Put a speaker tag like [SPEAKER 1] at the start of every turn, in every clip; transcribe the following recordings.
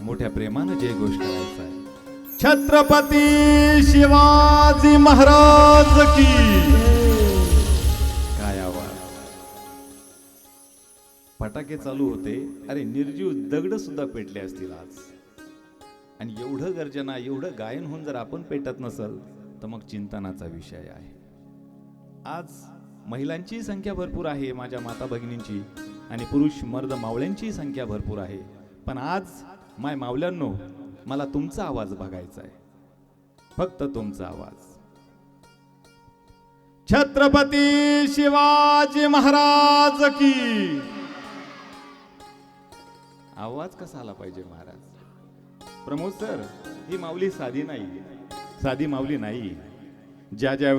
[SPEAKER 1] मोठ्या प्रेमानं जयघोष करायचा आहे. छत्रपती शिवाजी महाराज की. काय आवाज, फटाके चालू होते. अरे निर्जीव दगड सुद्धा पेटले असतील आज. आणि एवढं गर्जना, एवढं गायन होऊन जर आपण पेटत नसल तर मग चिंतनाचा विषय आहे. आज महिलांची संख्या भरपूर आहे, माझ्या माता भगिनींची, आणि पुरुष मर्द मावळ्यांची संख्या भरपूर आहे. पण आज माय मावल्यांनो, मला तुमचा आवाज बघायचा आहे, फक्त तुमचा आवाज. छत्रपती शिवाजी महाराज की. आवाज कसा आला पाहिजे महाराज? प्रमोद सर, ही माऊली साधी नाही, साधी माऊली नाही. ज्या ज्या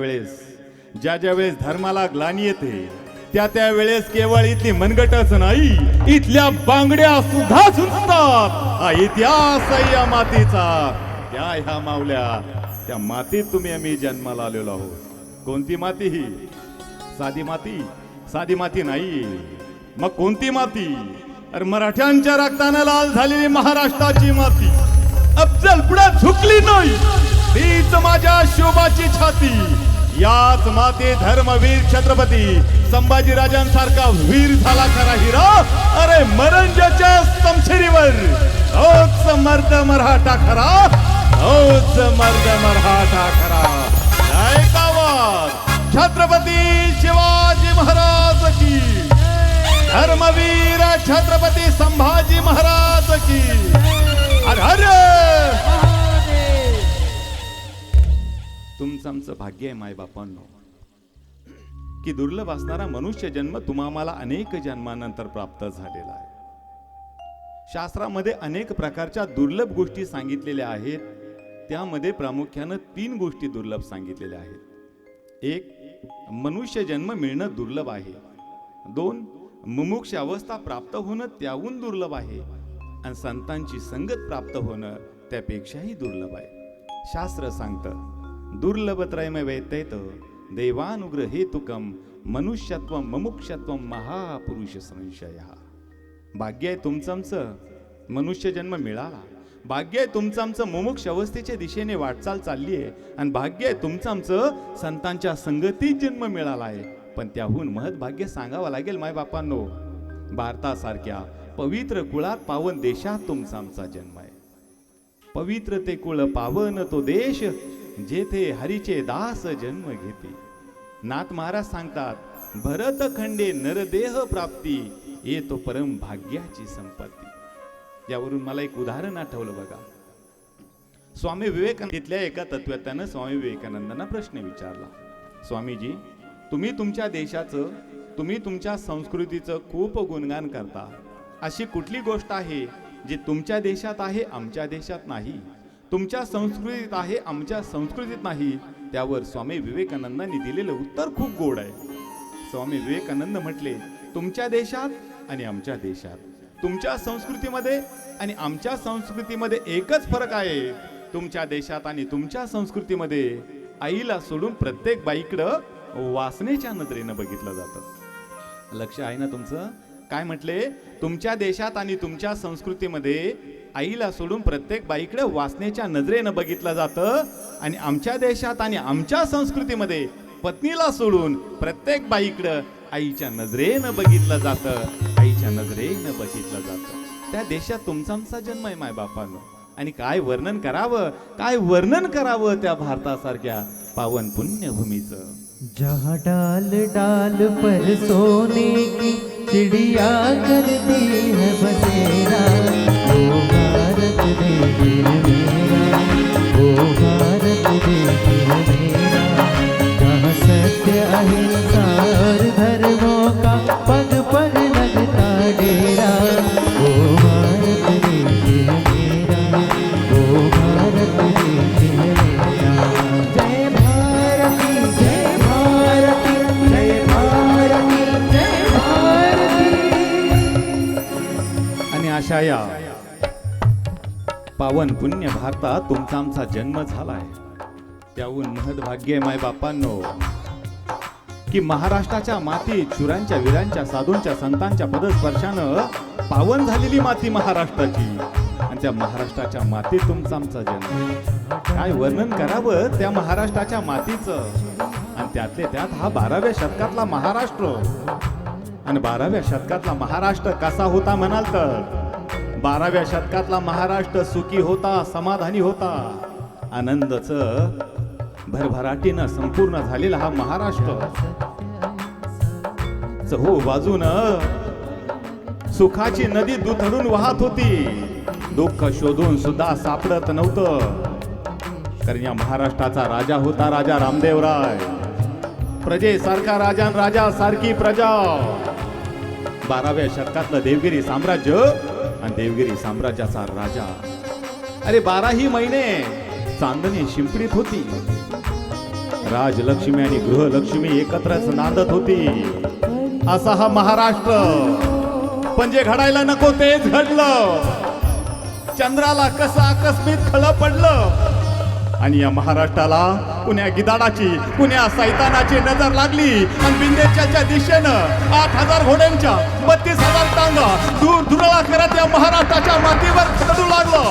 [SPEAKER 1] वेळेस धर्माला ग्लानी येते त्या वेळेस केवळ इथली मनगटच नाही, इथल्या बांगड्या सुद्धा झुंजतात. हा इतिहास आहे या मातीचा. त्या ह्या माऊल्या, त्या मातीत तुम्ही आम्ही जन्माला आलेलो आहोत. कोणती माती ही? साधी माती? साधी माती नाही. मग कोणती माती? अरे मराठ्यांच्या रक्ताने लाल झालेली महाराष्ट्राची माती. अफजल पुढे झुकली नाही, तीच माझ्या शोभाची छाती. याच माते धर्मवीर छत्रपती संभाजीराजांसारखा वीर झाला खरा हिरा. अरे मरंजाच्या समशेरीवर तोच मर्द मराठा खरा, तोच मर्द मराठा खरा. ऐकावा छत्रपती शिवाजी महाराज की. धर्मवीर छत्रपती संभाजी महाराज की. अरे तुमचं आमचं भाग्य आहे माय बापांनो, की दुर्लभ असणारा मनुष्य जन्म तुम्हाला अनेक जन्मानंतर प्राप्त झालेला आहे. शास्त्रामध्ये अनेक प्रकारच्या दुर्लभ गोष्टी सांगितलेल्या आहेत. त्यामध्ये प्रामुख्यानं 3 गोष्टी दुर्लभ सांगितलेल्या आहेत. 1, मनुष्य जन्म मिळणं दुर्लभ आहे. 2, मुमुक्ष अवस्था प्राप्त होणं त्याहून दुर्लभ आहे. आणि संतांची संगत प्राप्त होणं त्यापेक्षाही दुर्लभ आहे. शास्त्र सांगतं, दुर्लभत्रयम वैतैत देवानुग्रह हेतुकम मनुष्यत्व मुमुक्षत्व महापुरुष संशय. भाग्य आहे तुमचं आमचं मनुष्य जन्म मिळाला. भाग्य आहे तुमचं आमचं मुमुक्ष अवस्थेच्या दिशेने वाटचाल चालली आहे. आणि भाग्य आहे तुमचं आमचं संतांच्या संगतीत जन्म मिळाला आहे. पण त्याहून महत् भाग्य सांगावं लागेल माय बापांनो, भारतासारख्या पवित्र कुळात पावन देशात तुमचा आमचा जन्म आहे. पवित्र ते कुळ पावन तो देश, जेथे हरीचे दास जन्म घेते. नाथ महाराज सांगतात, भरत खंडे नरदेह प्राप्ती, येतो परम भाग्याची संपत्ती. यावरून मला एक उदाहरण आठवलं बघा. स्वामी विवेकानंद एका तत्वज्ञानं स्वामी विवेकानंदांना प्रश्न विचारला, स्वामीजी, तुम्ही तुमच्या देशाचं, तुम्ही तुमच्या संस्कृतीचं खूप गुणगान करता. अशी कुठली गोष्ट आहे जी तुमच्या देशात आहे आमच्या देशात नाही, तुमच्या संस्कृतीत आहे आमच्या संस्कृतीत नाही? त्यावर स्वामी विवेकानंदांनी दिलेलं उत्तर खूप गोड आहे. स्वामी विवेकानंद म्हटले, तुमच्या देशात आणि आमच्या देशात, तुमच्या संस्कृतीमध्ये आणि आमच्या संस्कृतीमध्ये एकच फरक आहे. तुमच्या देशात आणि तुमच्या संस्कृतीमध्ये आईला सोडून प्रत्येक बाईकडं वासनेच्या नजरेनं बघितलं जातं. लक्ष आहे ना तुमचं? काय म्हटले? तुमच्या देशात आणि तुमच्या संस्कृतीमध्ये आईला सोडून प्रत्येक बाईकडे वासनेच्या नजरेनं बघितलं जातं. आणि आमच्या देशात आणि आमच्या संस्कृतीमध्ये पत्नीला सोडून प्रत्येक बाईकडे आईच्या नजरेनं बघितलं जातं, आईच्या नजरेनं बघितलं जातं. त्या देशात तुमचा आमचा जन्म आहे माय बापांनो. आणि काय वर्णन करावं, काय वर्णन करावं त्या भारतासारख्या पावन पुण्यभूमीचं.
[SPEAKER 2] जहाँ डाल डाल पर सोने की चिड़िया करती है बसेरा, ओ भारत देश मेरा, ओ भारत देश मेरा, जहाँ सत्य अहिंसा और धर्मों का पग पग लगता डेरा, ओ भारत देश मेरा, ओ भारत देश मेरा. जय भारती, जय भारती, जय भारती, जय भारती.
[SPEAKER 1] आणि अशा या पावन पुण्य भारतात तुमचा आमचा जन्म झालाय. त्याहून महद्भाग्य माय बापांनो, की महाराष्ट्राच्या मातीत शूरांच्या, वीरांच्या, साधूंच्या, संतांच्या पदस्पर्शानं पावन झालेली माती महाराष्ट्राची. आणि त्या महाराष्ट्राच्या मातीत तुमचा आमचा जन्म. काय वर्णन करावं त्या महाराष्ट्राच्या मातीचं. आणि त्यातले त्यात हा 12व्या शतकातला महाराष्ट्र. आणि 12व्या शतकातला महाराष्ट्र कसा होता म्हणाल तर 12व्या शतकातला महाराष्ट्र सुखी होता, समाधानी होता. आनंदच भरभराटीनं संपूर्ण झालेला हा महाराष्ट्र. चहू बाजून सुखाची नदी दुथडून वाहत होती. दुःख शोधून सुद्धा सापडत नव्हतं. कारण या महाराष्ट्राचा राजा होता राजा रामदेवराय. प्रजेसारखा राजा, राजा सारखी प्रजा. 12व्या शतकातलं देवगिरी साम्राज्य आणि देवगिरी साम्राज्याचा राजा. अरे 12ही महिने चांदणी शिंपडीत होती. राजलक्ष्मी आणि गृहलक्ष्मी एकत्रच नांदत होती. असा हा महाराष्ट्र. पण जे घडायला नको तेच घडलं. चंद्राला कसं आकस्मित खळ पडलं. आणि या महाराष्ट्राला कुण्या गिदाडाची, कुण्या सैतानाची नजर लागली. आणि विंध्याच्या दिशेनं 8000 घोड्यांच्या 32,000 टांगा दूर दुरळा करत या महाराष्ट्राच्या मातीवर चढू लागलं.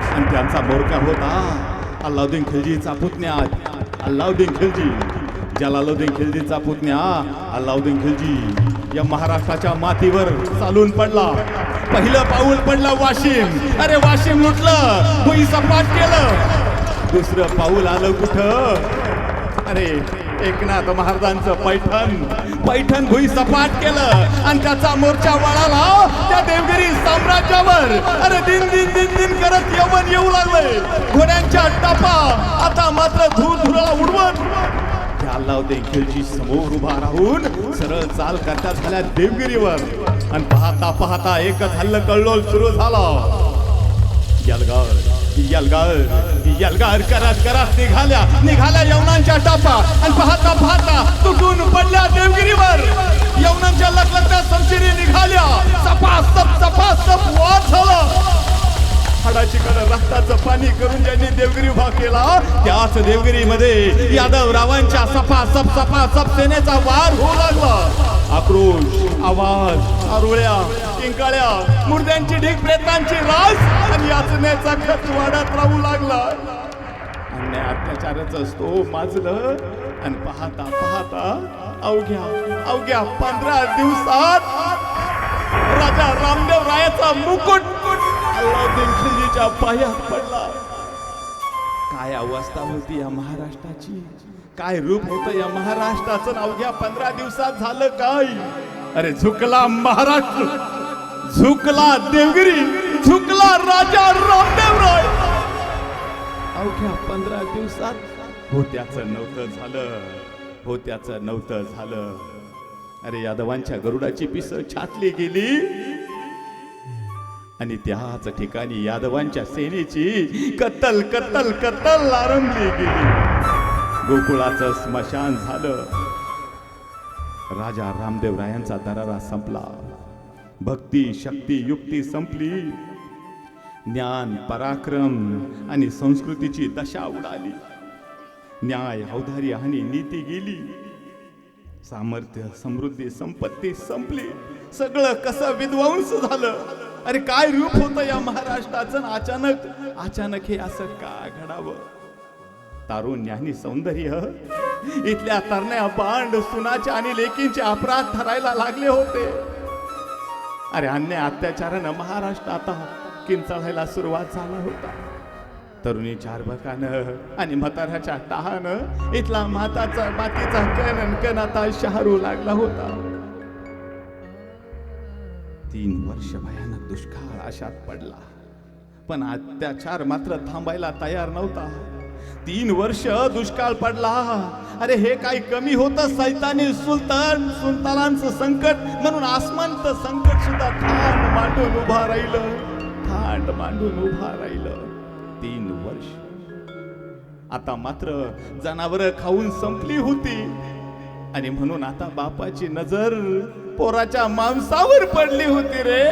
[SPEAKER 1] आणि त्यांचा मोरका होता अल्लाउद्दीन खिलजीचा पुतण्या अल्लाउद्दीन खिलजी. जलालुद्दीन खिलजीचा पुतण्या अल्लाउद्दीन खिलजी या महाराष्ट्राच्या मातीवर चालून पडला. पहिलं पाऊल पडलं वाशिम. अरे वाशिम लुटलं, भुई सपाट केलं. दुसरं पाऊल आलं कुठं? अरे एकनाथ महाराजांचं पैठण भुई सपाट केलं. आणि त्याचा मोर्चा वळाला त्या देवगिरी साम्राज्यावर. अरे दिन दिन दिन दिन करत यवन येऊ लागले. घोड्यांच्या टापा आता मात्र धुरधुरा उडवत अल्लाउद्दीन खिलजी समोर उभा राहून सरळ चाल करता झाल्या देवगिरीवर. आणि पाहता पाहता एकच हल्लकल्लोल सुरू झाला. यलगार करत करत निघाल्या यवनांच्या टापा. आणि पाहता पाहता तुटून पडल्या देवगिरीवर. यवनांच्या लखलखत्या समशिरी निघाल्या. सपासप वाद झाला. हाडाची कडं रक्ताचं पाणी करून ज्यांनी देवगिरी उभा केला त्याच देवगिरीमध्ये यादवरावांच्या सपासप सेनेचा वार होऊ लागला. आक्रोश, आवाज, आरोळ्या, किंकाळ्या, मुर्द्यांची ढीग, प्रेतांची रास आणि याचनेचा खच वाढत राहू लागला. अन्याय अत्याचाराचं असतो माजलं. आणि पाहता पाहता अवघ्या 15 दिवसात राजा रामदेव रायाचा मुकुट अल्लाउद्दीन खिलजीच्या पायात पडला. काय अवस्था होती या महाराष्ट्राची. काय रूप होतं या महाराष्ट्राचं. अवघ्या 15 दिवसात झालं काय? अरे झुकला महाराष्ट्र, झुकला देवगिरी, झुकला राजा रामदेवराय. अवघ्या 15 दिवसात होत्याचं नव्हतं झालं. अरे यादवांच्या गरुडाची पिस छाटली गेली. आणि त्याच ठिकाणी यादवांच्या सेनेची कत्तल आरंभली गेली. गोकुळाचं स्मशान झालं. राजा रामदेवरायांचा दरारा संपला. भक्ती, शक्ती, युक्ती संपली. ज्ञान, पराक्रम आणि संस्कृतीची दशा उडाली. न्याय, औदार्य आणि नीती गेली. सामर्थ्य, समृद्धी, संपत्ती संपली. सगळं कसं विध्वंस झालं. अरे काय रूप होतं या महाराष्ट्राचं. अचानक हे असं का घडावं. तारुण्य आणि सौंदर्य इथल्या तरण्या बांड सुनाच्या आणि लेकींचे अपराध ठरायला लागले होते. अरे अन्याय अत्याचारानं महाराष्ट्र आता किंचाळायला सुरुवात झाला होता. तरुणी चारबकानं आणि म्हाताऱ्याच्या टाहानं इथला मातीचा कण आता शहरू लागला होता. 3 वर्ष भयानक दुष्काळ अशात पडला. पण अत्याचार मात्र थांबायला तयार नव्हता. 3 वर्ष दुष्काळ पडला. अरे हे काही कमी होतं. सैतानी सुलतानांचं संकट म्हणून आसमानचं संकट सुद्धा थांड मांडून उभा राहिलं. 3 वर्ष. आता मात्र जनावर खाऊन संपली होती. आणि म्हणून आता बापाची नजर पोराच्या मांसावर पडली होती रे.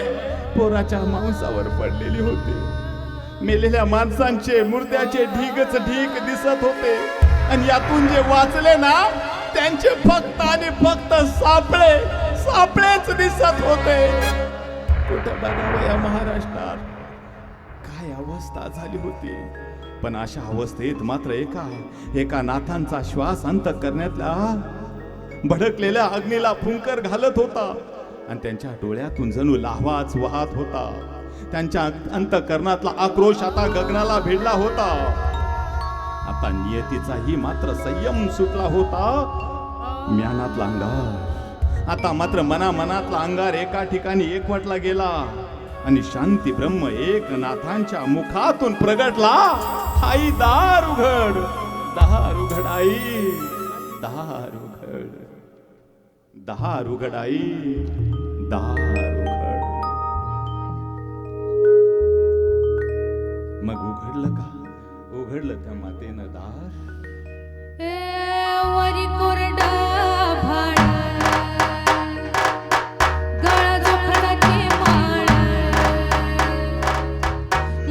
[SPEAKER 1] पोराच्या मांसावर पडलेली होती. मेलेल्या माणसांचे मुर्द्याचे ढीगच ढीग दिसत होते. आणि यातून जे वाचले ना त्यांचे फक्त आणि फक्त सापळेच दिसत होते. कुठं बघावं या महाराष्ट्रात काय अवस्था झाली होती. पण अशा अवस्थेत मात्र एका नाथांचा श्वास अंत करण्यातला भडकलेल्या अग्नीला फुंकर घालत होता आणि त्यांच्या डोळ्यातून जणू लाव्हाच वाहत होता. त्यांच्या अंतःकरणातला आक्रोश आता गगनाला भिडला होता. आता नियतीचाही मात्र संयम सुटला होता. म्यानातला अंगार आता मात्र मनातला अंगार एका ठिकाणी एकवटला गेला आणि शांती ब्रह्म एक नाथांच्या मुखातून प्रगटला. आई दार उघड, दार उघड आई, दार उघड, दार उघड आई, दार उघड. मग उघडलं का? उघडलं त्या मातेनं दार.
[SPEAKER 3] वरी कोरडा भाड गळा जोखडाची माळ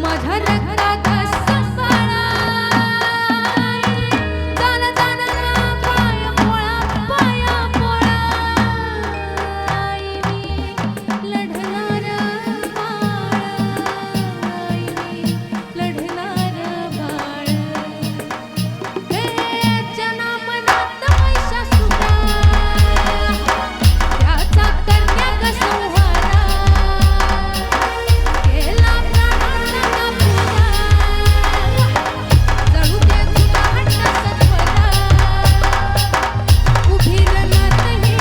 [SPEAKER 3] माझ्या रक्तात संभाळा जाना जाना पाया पोळा मी लढणार बाळ लढणार बाळ जना मनात महिषासुरा त्याचा करण्यात संहारा केला प्राणांना पूजा जळू दे तुझा हट्ट सत्वरा उभी रणात हे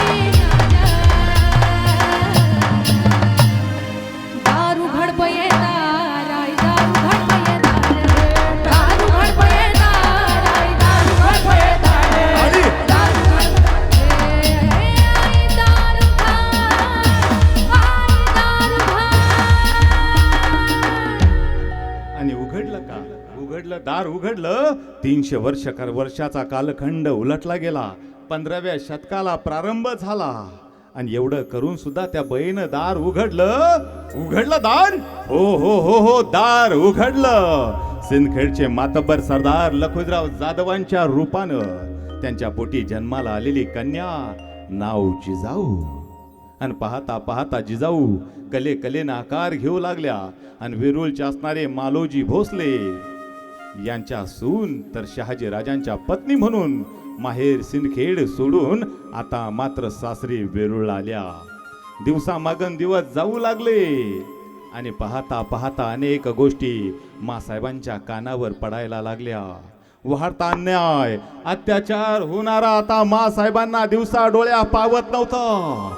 [SPEAKER 3] दार उघड पये दार आई दार उघड पये दार उघड पये दार आई दार उघड पये दार उघड आई दार
[SPEAKER 1] आणि उघडलं का? उघडलं दार उघडलं. 300 वर्षाचा कालखंड उलटला गेला. 15व्या शतकाला प्रारंभ झाला आणि एवढं करून सुद्धा त्या बाईनं दार उघडलं. उघडलं दार. हो हो हो हो दार उघडलं. सिंदखेडचे मातब्बर सरदार लखुजीराव जाधवांच्या रूपानं त्यांच्या पोटी जन्माला आलेली कन्या नाव जिजाऊ. आणि पाहता पाहता जिजाऊ कलेनं आकार घेऊ लागल्या आणि वेरूळचे असणारे मालोजी भोसले यांच्या सून तर शहाजी राजांच्या पत्नी म्हणून माहेर सिंदखेड सोडून आता मात्र सासरी वेरूळ आल्या. दिवसामागन दिवस जाऊ लागले आणि पाहता पाहता अनेक गोष्टी मासाहेबांच्या कानावर पडायला लागल्या. वाढता अन्याय अत्याचार होणारा आता मासाहेबांना दिवसा डोळ्या पावत नव्हता.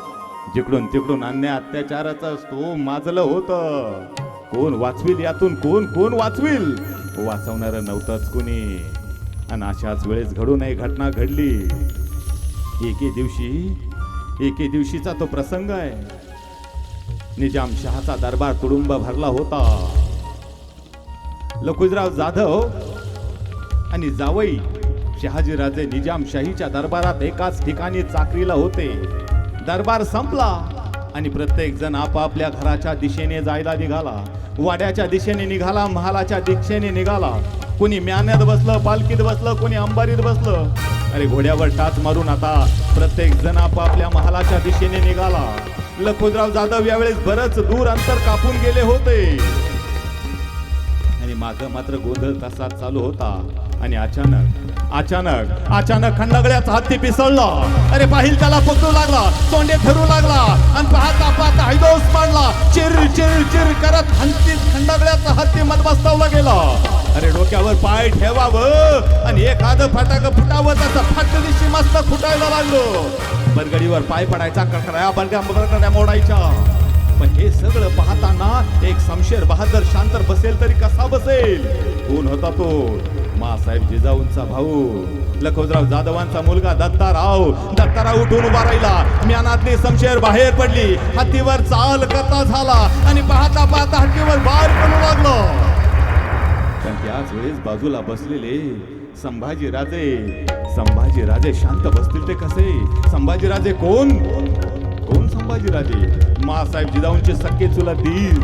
[SPEAKER 1] जिकडून तिकडून अन्याय अत्याचाराचं स्तोम माजलं होतं. कोण वाचविल यातून? कोण वाचविल? वाचवणारं नव्हतंच कुणी. आणि अशाच वेळेस घडून एक घटना घडली. एके दिवशीचा तो प्रसंग आहे. निजाम शहाचा दरबार तुडुंब भरला होता. लखुजीराव जाधव आणि जावई शहाजीराजे निजामशाहीच्या दरबारात एकाच ठिकाणी चाकरीला होते. दरबार संपला आणि प्रत्येक जण आपापल्या घराच्या दिशेने जायला निघाला. वाड्याच्या दिशेने निघाला, महालाच्या दिशेने निघाला. कोणी म्यान्यात बसलं, पालखीत बसलं, कोणी अंबारीत बसलं. अरे घोड्यावर टाच मारून आता प्रत्येक जण आपापल्या महालाच्या दिशेने निघाला. लखुजीराव जाधव यावेळेस बरच दूर अंतर कापून गेले होते आणि माग मात्र गोंधळ तसाच चालू होता. आणि अचानक खंडागळ्याचा हत्ती पिसळला. अरे पाहिल त्याला पकडू लागला, तोंडे धरू लागला आणि पाहता हैदोस पाडला. चिर करत खंडागळ्याचा हत्ती मदबस्तावला गेला. अरे डोक्यावर पाय ठेवावं आणि एखादं फटाक फुटावं तसं फट दिशी मस्त फुटायला लागलो. बरगडीवर पाय पडायचा, कडकड्या मोडायच्या. पण हे सगळं पाहताना एक शमशेर बहादर शांत बसेल तरी कसा बसेल? कोण होता तो? मासाहेब जिजाऊंचा भाऊ लखुजीराव जाधवांचा मुलगा दत्ताराव उठून उभा राहिला. म्यानातली शमशेर बाहेर पडली. हत्तीवर चाल करता झाला आणि पाहता हत्तीवर बार पडू लागलो. पण त्याच वेळेस बाजूला बसलेले संभाजीराजे शांत बसतील ते कसे? संभाजीराजे कोण? संभाजीराजे मासाहेब जिजाऊंचे सख्खे चुलत दीर,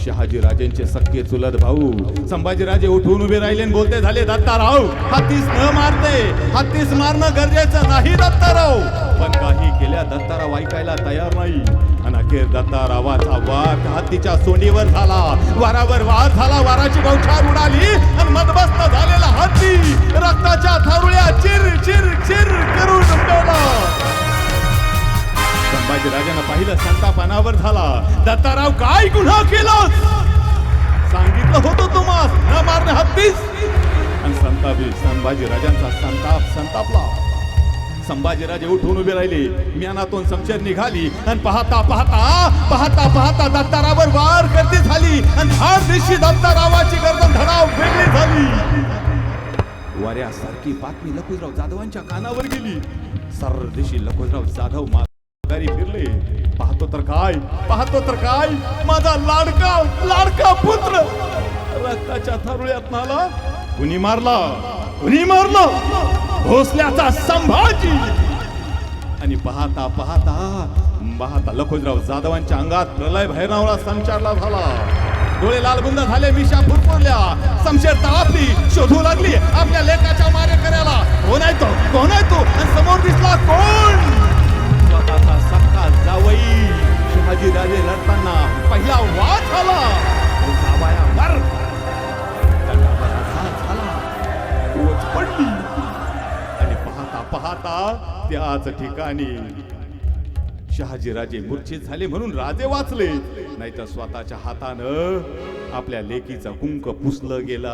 [SPEAKER 1] शहाजीराजेंचे सख्खे चुलत भाऊ. संभाजीराजे उठून उभे राहिले आणि बोलते झाले, दत्ताराव हत्तीस न मारते, हत्तीस मारणं गरजेचं नाही दत्ताराव. पण काही केल्या दत्ताराव ऐकायला तयार नाही आणि अखेर दत्तारावाचा वार हत्तीच्या सोंडीवर झाला. वारावर वार झाला, वाराची बौछार उडाली आणि मदमस्त झालेला हत्ती रक्ताच्या थारुळ्या चिर चिर चिर करून मेला. संभाजीराजानं पाहिलं, संताप अनावर झाला. दत्ताराव, काय गुन्हा केलास? सांगितलं होतं तुम्हास न मारणे हत्तीस. आणि संभाजीराजांचा संतापला. संभाजीराजे उठून उभे राहिले. म्यानातून शमशेर निघाली आणि पाहता पाहता दत्तारावर वार करती झाली आणि धाड दिवशी दत्तारावाची गर्दन धडाव वेगळी झाली. वाऱ्यासारखी बातमी लखुजराव जाधवांच्या कानावर गेली. सर्व दिवशी लखुजराव जाधव माघारी फिरले. पाहतो तर काय माझा लाडका पुत्र रक्ताच्या थारुळ्यात नाला. कुणी मारला भोसल्याचा संभाजी. आणि पाहता लखुजराव जाधवांच्या अंगात प्रलय भैरवळा संचारला झाला. डोळे लालबुंद झाले, मिशा फुरफुरल्या. शमशेर तळापली, शोधू लागली आपल्या लेकाच्या मारेकऱ्याला. कोण आहे तो? आणि समोर दिसला कोण? स्वतःचा सक्का जावई शहाजीराजे लढताना पहिला वाद झाला. जावयावर पडली. आणि पाहता त्याच ठिकाणी शहाजीराजे मूर्छित झाले म्हणून राजे वाचले. नाही तर स्वतःच्या हातानं आपल्या लेकीचं कुंक पुसलं गेलं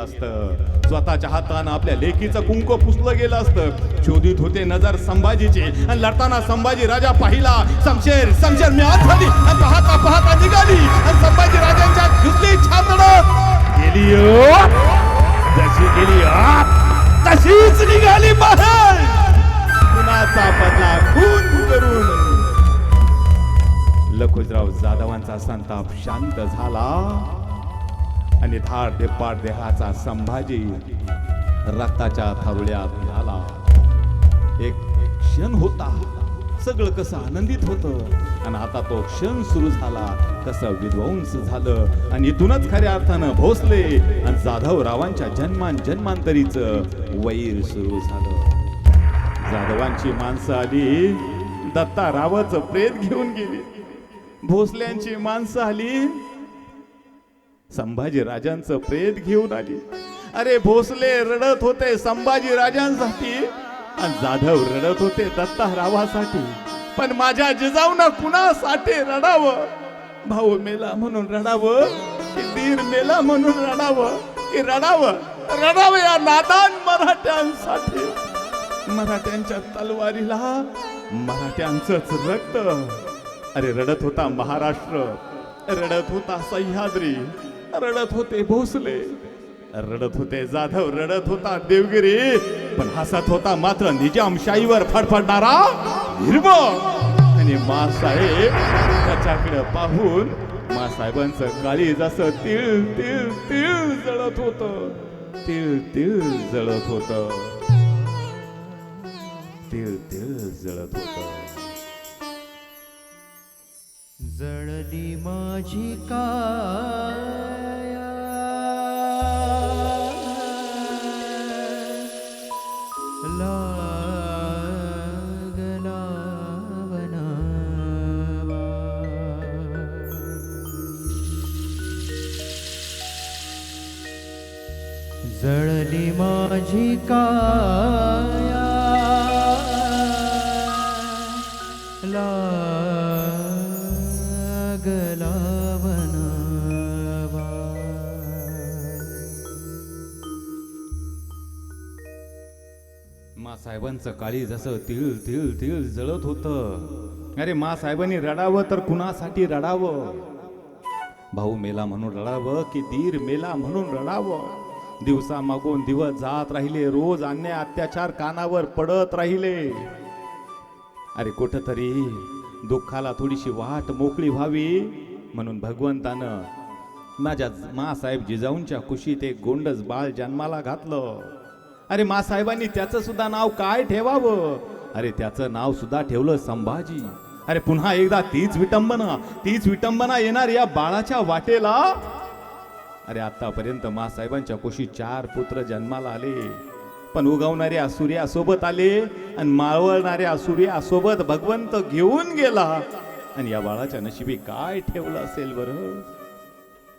[SPEAKER 1] असतं. शोधित होते नजर संभाजीचे आणि लढताना संभाजी राजा पाहिला. शमशेर मी आत झाली आणि पाहता निघाली आणि संभाजी राजांच्या घुसली छातडत गेली तशीच निघाली बाहेर. कुणाचा बदला खून करून. लखुजराव जाधवांचा संताप शांत झाला आणि धाड धिप्पाड देहाचा संभाजी रक्ताच्या थारुळ्यात झाला. एक क्षण होता, सगळं कसं आनंदित होतं आणि आता तो क्षण सुरू झाला कसं विध्वंस झालं. आणि इथूनच खऱ्या अर्थानं भोसले आणि जाधवरावांच्या जन्मांतरीचं वैर सुरू झालं. जाधवांची माणसं आली, दत्तारावाचं प्रेत घेऊन गेली. भोसल्यांची माणसं आली, संभाजी राजांचं प्रेत घेऊन आली. अरे भोसले रडत होते संभाजी राजांसाठी आणि जाधव रडत होते दत्तारावासाठी. पण माझ्या जिजाऊनं कुणासाठी रडावं? भाऊ मेला म्हणून रडावं की दीर मेला म्हणून रडावं की रडावं या नादान मराठ्यांसाठी. मराठ्यांच्या तलवारीला मराठ्यांचंच रक्त. अरे रडत होता महाराष्ट्र, रडत होता सह्याद्री, रडत होते भोसले, रडत होते जाधव, रडत होता देवगिरी. पण हसत होता मात्र निजामशाहीवर फडफडणारा हिरवं. आणि मासाहेब त्याच्याकडे पाहून मासाहेबांचं काळीज असं तिळ तिळ तिळ जळत होतं. तिळ तिळ जळत होतं. तिळ तिळ जळत होतं.
[SPEAKER 2] जळली माझी काया लागला वनावा. जळली माझी काया लागला वनावा.
[SPEAKER 1] मासाहेबांचं काळी जसं तिळ तिळ तिळ जळत होतं. अरे मासाहेबांनी रडावं तर कुणासाठी रडावं? भाऊ मेला म्हणून रडावं की दीर मेला म्हणून रडावं? दिवसा मागून दिवस जात राहिले, रोज अन्याय अत्याचार कानावर पडत राहिले. अरे कुठंतरी दुःखाला थोडीशी वाट मोकळी व्हावी म्हणून भगवंतानं माझ्या मासाहेब जिजाऊंच्या कुशीत एक गोंडस बाळ जन्माला घातलं. अरे मासाहेबांनी त्याचं सुद्धा नाव काय ठेवावं? अरे त्याचं नाव सुद्धा ठेवलं संभाजी. अरे पुन्हा एकदा तीच विटंबना येणार या बाळाच्या वाटेला. अरे आतापर्यंत मासाहेबांच्या कुशीत 4 पुत्र जन्माला आले, पण उगवणाऱ्या सूर्यासोबत आले आणि मावळणाऱ्या सूर्यासोबत भगवंत घेऊन गेला. आणि या बाळाच्या नशिबी काय ठेवलं असेल बरं.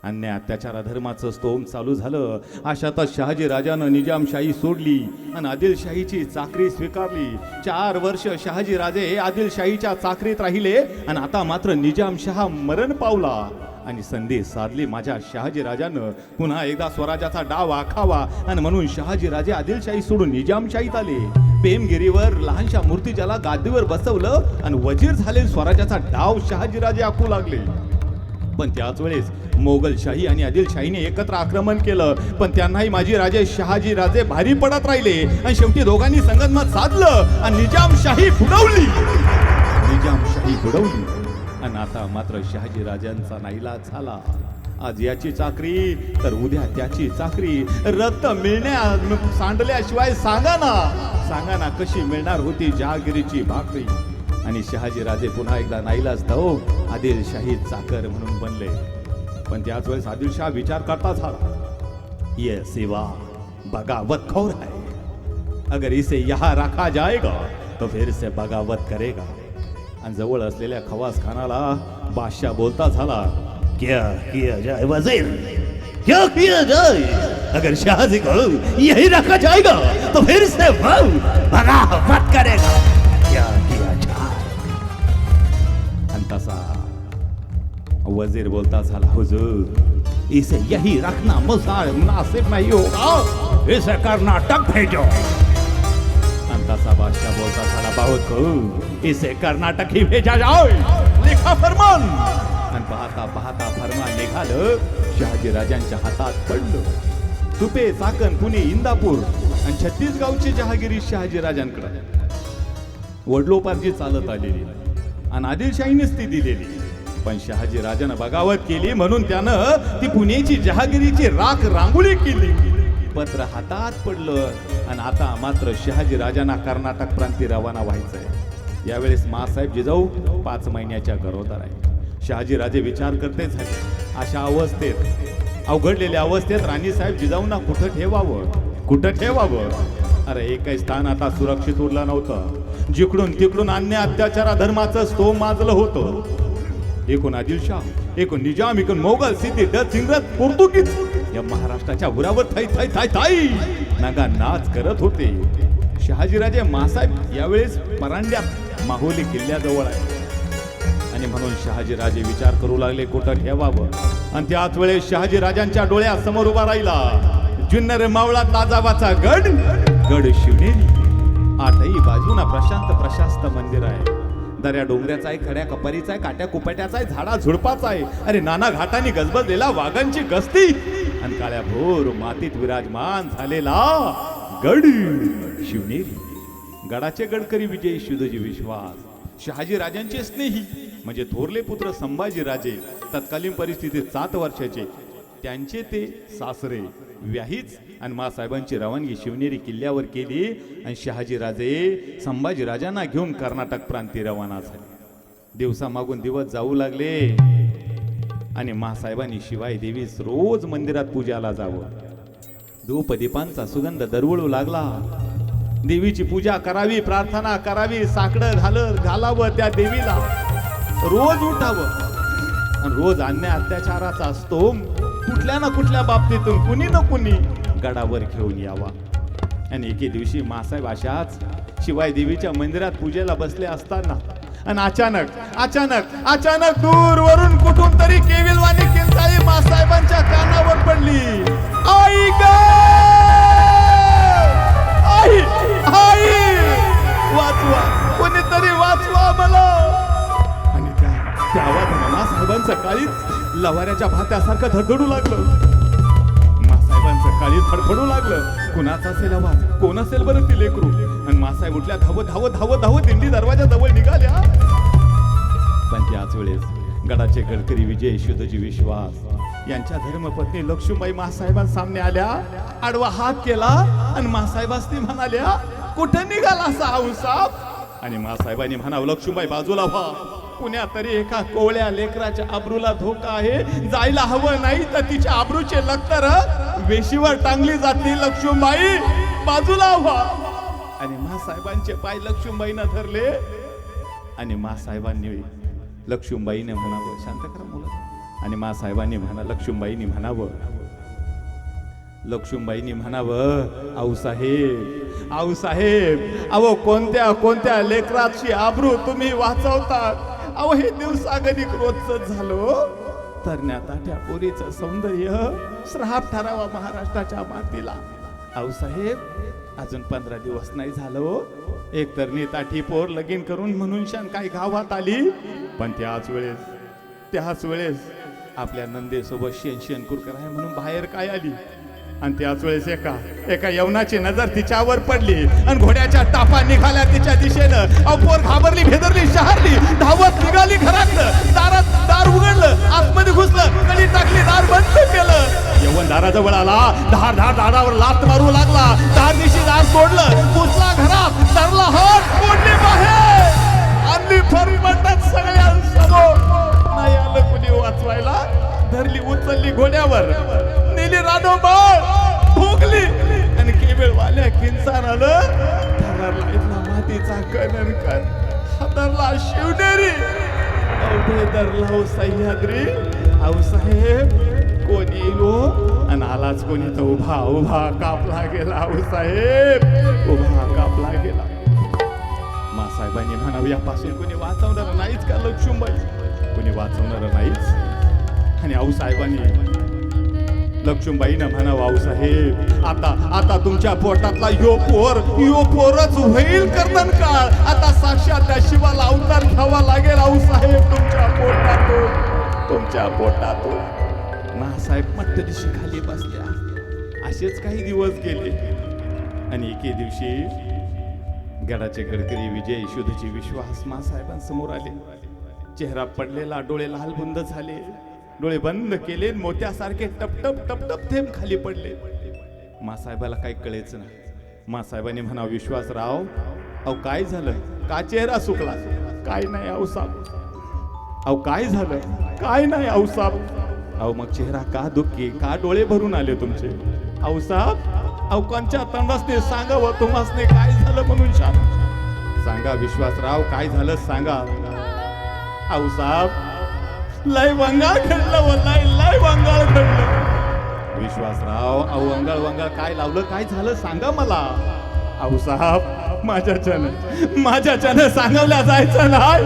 [SPEAKER 1] अन्याय अत्याचार अधर्माचं स्तोम चालू झालं. अशातच शहाजी राजानं निजामशाही सोडली आणि आदिलशाहीची चाकरी स्वीकारली. 4 वर्ष शहाजी राजे हे आदिलशाहीच्या चाकरीत राहिले आणि आता मात्र निजामशाह मरण पावला. आणि संधी साधली माझ्या शहाजी राजानं पुन्हा एकदा स्वराज्याचा डाव आखावा आणि म्हणून शहाजी राजे आदिलशाही सोडून निजामशाहीत आले. पेमगिरीवर लहानशा मूर्तिजाला गादीवर बसवलं आणि वजीर झाले. स्वराज्याचा डाव शहाजी राजे आखू लागले. पण त्याच वेळेस मोगलशाही आणि आदिलशाहीने एकत्र आक्रमण केलं. पण त्यांनाही माझी राजे शहाजी राजे भारी पडत राहिले आणि शेवटी दोघांनी संगनमत साधलं आणि निजामशाही बुडवली. आणि आता मात्र शहाजी राजांचा नाईलाज झाला. आज याची चाकरी तर उद्या त्याची चाकरी. रक्त सांडल्याशिवाय सांगा ना कशी मिळणार होती जहागिरीची भाकरी. आणि शहाजी राजे पुन्हा एकदा नाईलाज धाव आदिलशाही चाकर म्हणून बनले. पण त्याच वेळेस आदिलशाह विचार करता झाला, ये सिवा बगावत खोर है, अगर इसे यहाँ रखा जाएगा तो फिर से बगावत करेगा. आणि जवळ असलेल्या खवास खानाला बादशाह बोलता झाला, क्या किया जाए वजीर, क्या किया जाए, अगर शहाजी को यही रखा जाएगा तो फिर से वो बगावत करेगा. क्या किया जाए. आणि तसा वजीर बोलता झाला, हुजूर इसे यही रखना मुनासिब नहीं होगा, इसे कर्नाटक भेजो. तसा बादशाह बोलता झाला, बहुत खूब, इसे कर्नाटक ही भेजा जाओ, लिखा फरमान. आणि पाहता फरमान निघालं. शहाजी राजांच्या हातात पडलं. सुपे, चाकण, पुणे, इंदापूर आणि 36 गावची जहागिरी शहाजी राजांकडे वडलोपार्जी चालत आलेली आणि आदिलशाहीनेच ती दिलेली. पण शहाजी राजानं बगावत केली म्हणून त्यानं ती पुण्याची जहागिरीची राख रांगोळी केली. पत्र हातात पडलं आणि आता मात्र शहाजी राजांना कर्नाटक प्रांती रवाना व्हायचंय. यावेळेस मासाहेब जिजाऊ 5 महिन्याच्या गरोदर आहे. शहाजी राजे विचार करते झाले. अशा अवस्थेत, अवघडलेल्या अवस्थेत राणीसाहेब जिजाऊंना कुठं ठेवावं. अरे एकही स्थान आता सुरक्षित उरलं नव्हतं. जिकडून तिकडून अन्य अत्याचार धर्माचं स्तोम माजलं होतं. एकूण आदिलशाह, एकूण निजाम, एकूण मोगल, सिद्धी, डच, इंग्रज, पोर्तुगीज या महाराष्ट्राच्या उरावर थाई नागा नाच करत होते. शहाजीराजे मासाहेब यावेळेस परांड्यात माहुली किल्ल्याजवळ आहे. आणि म्हणून शहाजीराजे विचार करू लागले कुठं ठेवावं. आणि त्याच वेळेस शहाजी राजांच्या डोळ्यासमोर उभा राहिला जुन्नर मावळा ताजाबाचा गड शिवनेरी. 8ही बाजूना प्रशांत मंदिर आहे. दऱ्या डोंगऱ्याचा आहे, खड्या कपारीचा आहे, काट्या कुपाट्याचा आहे, झाडा झुडपाचा आहे. अरे नाना घाटांनी गजबजलेला वाघांची गस्ती आणि काळ्या भोर मातीत विराजमान झालेला गड शिवनेरी. गडाचे गडकरी विजयी शुद्धजी विश्वास. शहाजी राजांचे स्नेही म्हणजे थोरले पुत्र संभाजी राजे, तत्कालीन परिस्थितीत 7 वर्षाचे. त्यांचे ते सासरे व्याहीच आणि मासाहेबांची रवानगी शिवनेरी किल्ल्यावर केली आणि शहाजी राजे संभाजी राजांना घेऊन कर्नाटक प्रांती रवाना झाले. दिवसामागून दिवस जाऊ लागले आणि मासाहेबांनी शिवाई देवीस रोज मंदिरात पूजाला जावं. धूपदीपांचा सुगंध दरवळू लागला. देवीची पूजा करावी, प्रार्थना करावी, साकडं घालावं त्या देवीला. रोज उठावं आणि रोज अन्याय अत्याचाराचा स्तोम कुठल्या ना कुठल्या बाबतीतून कुणी ना कुणी गडावर घेऊन यावा. आणि एके दिवशी मासाहेब अशाच शिवाई देवीच्या मंदिरात पूजेला बसले असताना आणि अचानक दूरवरून कुठून तरी केविलवाणी किंचाळी मासाहेबांच्या कानावर पडली. आई ग आई, वाचवा, कोणीतरी वाचवा मला. आणि त्या आवाजाने मासाहेबांचं काळीच लवाऱ्याच्या भात्यासारखं धडधडू लागलं. मासाहेबांचं काळीच धडधडू लागलं. कुणाचा असेल आवाज, कोण असेल बरं ती लेकरू. आणि मासाहेब उठल्या, धावत दिंडी दरवाजा जवळ निघाल्या. पण त्याच वेळेस गडाचे गडकरी विजय शुद्धजी विश्वास यांच्या धर्मपत्नी लक्ष्मीबाई मासाहेबांसामने आल्या. आडवा हात केला आणि मासाहेबांनी म्हणाल्या, कुठं निघाला असा हौसाप. आणि मासाहेबांनी म्हणावं, लक्ष्मीबाई बाजूला व्हा, पुण्यात तरी एका कोवळ्या लेकराच्या आबरूला धोका आहे. जायला हवं नाही तर तिच्या आबरूचे लक्तर वेशीवर टांगली जातील. लक्ष्मीबाई बाजूला व्हा. आणि मासाहेबांचे पाय लक्ष्मीबाईनं धरले आणि मासाहेबांनी लक्ष्मीबाईने म्हणावं, शांत करा मुलं, आणि मासाहेबांनी लक्ष्मीबाईंनी म्हणावं, लक्ष्मीबाईंनी म्हणावं, आऊसाहेब आऊसाहेब, अहो कोणत्या कोणत्या लेकराची आबरू तुम्ही वाचवतात. अहो हे दिवसागणिक रोजच झालो. तरण्या ताट्या पोरीचं सौंदर्य श्राप ठरावा महाराष्ट्राच्या मातीला. आऊसाहेब अजून 15 दिवस नाही झालो, एक तरणी ताठी पोर लगीन करून म्हणून शान काय गावात आली, पण त्याच वेळेस आपल्या नंदेसोबत शेण कराय म्हणून बाहेर काय आली, आणि त्याच वेळेस एका यवनाची नजर तिच्यावर पडली आणि घोड्याच्या टापा निघाल्या तिच्या दिशेनं. पोर घाबरली, भेदरली, शहरली, धावत निघाली घरातलं. दार उघडलं, आतमध्ये घुसलं, कडी टाकली, दार बंद केलं. यवन दाराजवळ आला, दारावर लात मारू लागला. दार दिशी दार तोडलं, घुसला घरात, धरला हात, फोडली बाहेर, आणली फरी म्हणतात सगळ्यांसमोर. नाही आलं कुणी वाचवायला, धरली उचलली घोड्यावर, नेली रानोबाळ, भोगली, आणि केवळवाल्या किंचान आलं. धरला इथला मातीचा कणन कर, हादरला शिवनेरी, अवघे धरला सह्याद्री. आऊसाहेब कोण येईल आणि आलाच कोणी तर उभा कापला गेला. आऊसाहेब उभा कापला गेला. मासाहेबांनी म्हणावं, यापासून कोणी वाचवणार नाहीच का लक्ष्मीबाई, कोणी वाचवणार नाहीच. आणि आऊसाहेबांनी लक्ष्मीबाईनं म्हणावं, आऊसाहेब आता तुमच्या पोटातला यो पोरच होईल कर्तन काळ. आता साक्षात त्या शिवाला अवतार घ्यावा लागेल आऊसाहेब तुमच्या पोटातून. मासाहेब मट्ट दिवशी खाली बसल्या. असेच काही दिवस गेले आणि एके दिवशी गडाचे गडकरी विजय शुद्धची विश्वास मासाहेबांसमोर आले. चेहरा पडलेला, डोळे लालबुंद झाले, डोळे बंद केले, मोत्यासारखे टपटप थेंब खाली पडले. मासाहेबाला काही कळेच नाही. मासाहेबांनी म्हणा, विश्वासराव अहो काय झालं, का चेहरा सुकला? काय नाही आऊसाहेब. अहो काय झालं? काय नाही आऊसाहेब. अहो मग चेहरा का दुःखी, का डोळे भरून आले तुमचे? आऊसाहेब अहो कोणच्या तंडासने सांगावं तुम्हासने काय झालं म्हणून सांगा. विश्वासराव काय झालं सांगा. आऊसाहेब लय वंगाळ घडलं, लय वंगाळ घडलं. विश्वासराव अहो वंगाळ काय लावलं, काय झालं सांगा मला. आऊसाहेब माझ्याच्यानं सांगवल्या जायचं नाही,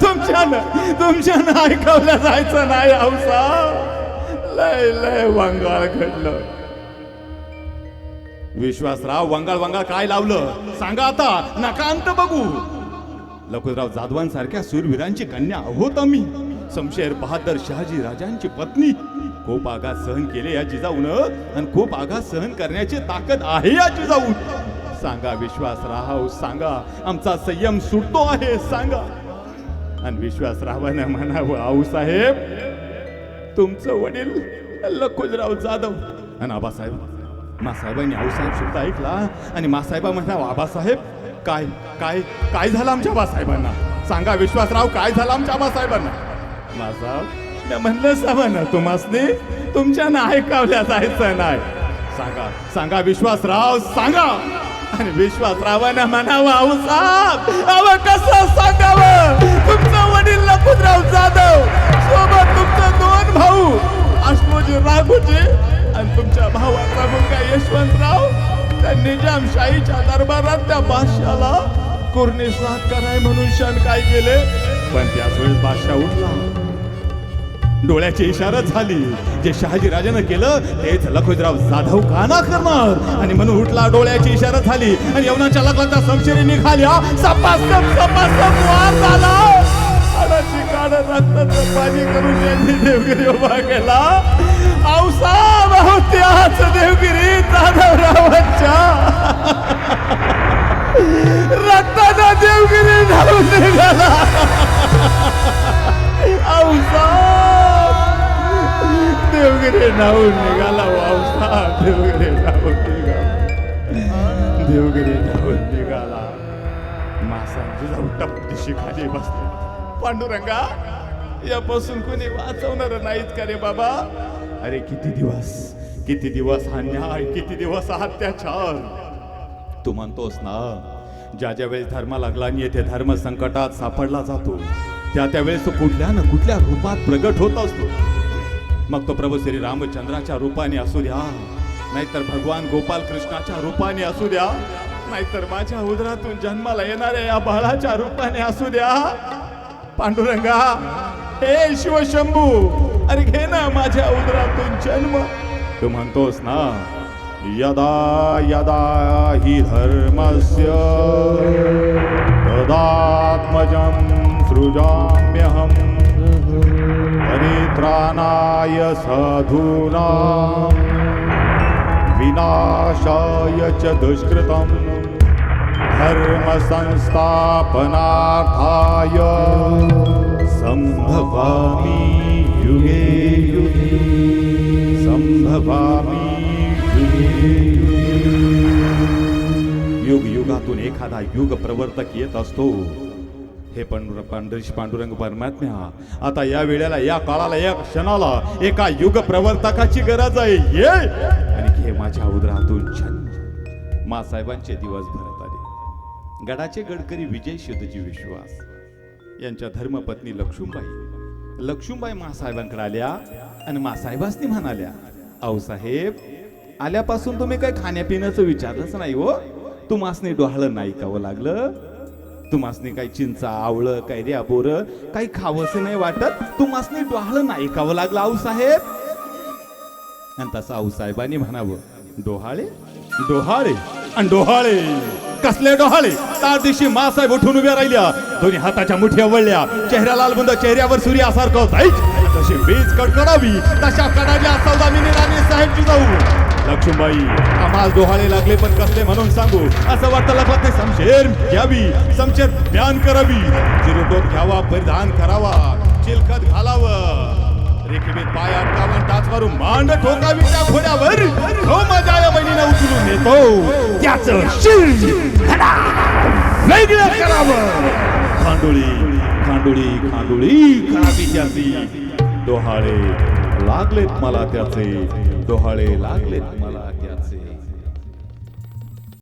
[SPEAKER 1] तुमच्यानं ऐकवल्या जायचं नाही. आऊसाहेब लय वंगाळ घडलं. विश्वासराव वंगाळ काय लावलं सांगा आता, नका अंत बघू. लखुराव जाधवांसारख्या शूरवीरांची कन्या आहोत आम्ही. शमशेर बहादर शहाजी राजांची पत्नी. खूप आघात सहन केले या जिजाऊन, आणि खूप आघात सहन करण्याची ताकद आहे या जिजाऊ. सांगा विश्वासराव सांगा, आमचा संयम सुटतो आहे सांगा. आणि विश्वासरावानं म्हणावं, आऊसाहेब तुमचं वडील लखुराव जाधव आणि आबासाहेब. मासाहेबांनी आऊसाहेब शब्द ऐकला आणि मासाहेबा म्हणावं, आबासाहेब काय काय काय झालं आमच्या आबासाहेबांना सांगा. विश्वासराव काय झालं आमच्या आबासाहेबांना? मासाहेब म्हणलं सामान तुम्हासनी तुमच्यानं ऐकावल्या जायचं नाही. सांगा विश्वासराव सांगा. आणि विश्वासरावानं म्हणावं, आऊसाहेब अव कसं सांगावं, तुमचं वडील लखुराव जाधव सोबत तुमचं 2 भाऊ अष्टोजी राघोजी आणि तुमच्या भावाचा मुलगा यशवंतराव त्या निजामशाहीच्या दरबारात त्या बादशाला कुर्निसात कराय म्हणून क्षण काय गेले. पण त्याच वेळेस बादशाह उठला, डोळ्याची इशारा झाली. जे शहाजी राजानं केलं तेच लखुराव जाधव का ना करणार, आणि म्हणून उठला, डोळ्याची इशारा झाली आणि यवनाच्या लग्नाच्या समशेरी निघाल्या. सपासप वार झाला. हाडाची काढ रक्ताचं पाणी करून यांनी देवगिरी उभा केला. आऊसाहेब अहो त्याच देवगिरी जाधवरावांच्या रक्ताचा देवगिरी धावून निघाला. आऊसाहेब देवगिरी धावून निघाला. आऊसाहेब देवगिरी धावून निघाला. मासांची जाऊ टप दिशी खाली बसले. पांडुरंगा यापासून कोणी वाचवणार नाहीत का रे बाबा? अरे किती दिवस हा न्याय, किती दिवस हा अत्याचार. तू म्हणतोस ना, ज्या वेळेस धर्म लागला आणि येथे धर्म संकटात सापडला जातो त्यावेळेस तो कुठल्या ना कुठल्या रूपात प्रगट होत असतो. मग तो प्रभू श्री रामचंद्राच्या रूपाने असू द्या, नाहीतर भगवान गोपाल कृष्णाच्या रूपाने असू द्या, नाहीतर माझ्या उदरातून जन्माला येणाऱ्या या बाळाच्या रूपाने असू द्या. पांडुरंगा, हे शिवशंभू, अरे घे ना माझ्या उदरातून जन्म. तू म्हणतोस ना, यदा यदा हि धर्मस्य तदात्मजं सृजाम्यहं परित्राणाय साधूनां विनाशाय च दुष्कृतं धर्म संस्थापनार्थाय संभवामि युगे युगे, संभवामि युग युगातून एखादा युग प्रवर्तक येत असतो. हे पांडुरंग परमात्म्या, आता या वेळेला, या काळाला, या क्षणाला एका युग प्रवर्तकाची गरज आहे. ये आणि घे माझ्या उदरातून जन्म. मासाहेबांचे दिवस भरत आले. गडाचे गडकरी विजय शुद्धजी विश्वास यांच्या धर्मपत्नी लक्ष्मीबाई मासाहेबांकडे आल्या आणि मासाहेबांनी म्हणाल्या, आऊसाहेब, आल्यापासून तुम्ही काही खाण्यापिण्याचं विचारलंच नाही हो. तुम्हासनी डोहाळं नाही खावं लागलं? तुम्हासनी काही चिंचा, आवळं, कैऱ्या, बोर काही खावंसं नाही वाटत? तुम्हासनी डोहाळं नाही खावं लागलं आऊसाहेब? आणि तसं आऊसाहेबांनी म्हणावं, डोहाळे डोहाळे आणि डोहाळे कसले डोहाळे? त्या दिवशी मासाहेब उठून उभ्या राहिल्या, दोन्ही हाताच्या मुठ्या वळल्या, चेहऱ्या लालबुंद, चेहऱ्यावर सूर्यासारखं जाईच. जशी वीज कडकडावी तशा कडाल्या सौदामिनी राणी साहेबची जाऊ. लक्ष्मीबाई, आम्हाला डोहाळे लागले पण कसले म्हणून सांगू? असं वाटतं लग्नात समशेर घ्यावी, समशेर ध्यान करावी, चिरटोप घ्यावा, परिधान करावा, चिलखत घालावं, रेखीबीत पाय अटकावून टाच मारून मांड ठोकावी त्या घोड्यावर. हो माझ्या या बहिणीला उचलून नेतो, त्याचं शिर वेगळं करावं. खांडोळी खांडोळी खांडोळी करावी त्याची. डोहाळे लागलेत मला त्याचे, डोहाळे लागलेत मला.